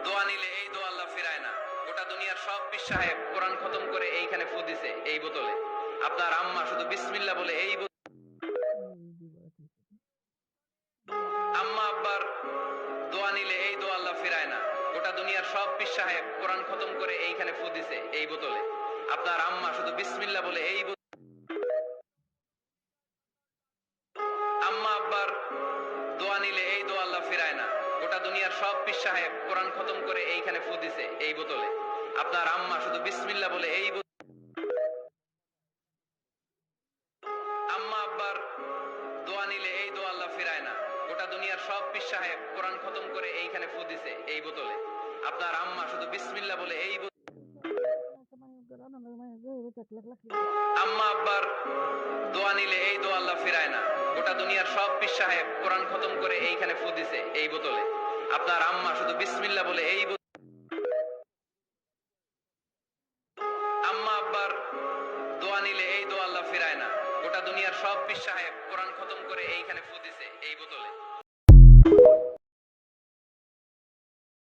দোয়া নিলে এই দোয়া আল্লাহ ফিরায় না। গোটা দুনিয়ার সব পীর সাহেব কোরআন খতম করে এইখানে ফু দিছে এই বোতলে। আপনার আম্মা শুধু বিসমিল্লাহ বলে এই আম্মা আব্বার দোয়া নিলে এই দোয়া আল্লাহ ফিরায় না। গোটা দুনিয়ার সব পীর সাহেব কোরআন খতম করে এইখানে ফু দিছে এই বোতলে। আপনার আম্মা শুধু বিসমিল্লাহ বলে এই আম্মা আব্বার দোয়া নিলে এই দোয়া আল্লাহ ফিরায় না। গোটা দুনিয়ার সব পীর সাহেব কোরআন খতম করে এইখানে ফু দিছে এই বোতলে। আপনার আম্মা শুধু বিসমিল্লাহ বলে এই আম্মা আব্বার দোয়া নিলে এই দোয়া আল্লাহ ফিরায় না। গোটা দুনিয়ার সব পীর সাহেব কোরআন খতম করে এইখানে ফু দিছে এই বোতলে। আপনার আম্মা শুধু বিসমিল্লাহ বলে এই আম্মা আব্বার দোয়া নিলে এই দোয়া আল্লাহ ফিরায় না। গোটা দুনিয়ার সব পীর সাহেব কোরআন খতম করে এইখানে ফু দিছে এই বোতলে। আপনার আম্মা শুধু বিসমিল্লাহ বলে এই আম্মা আব্বার দোয়া নিলে এই দোয়া আল্লাহ ফিরায় না। গোটা দুনিয়ার সব পীর সাহেব কোরআন খতম করে এইখানে ফু দিছে এই বোতলে।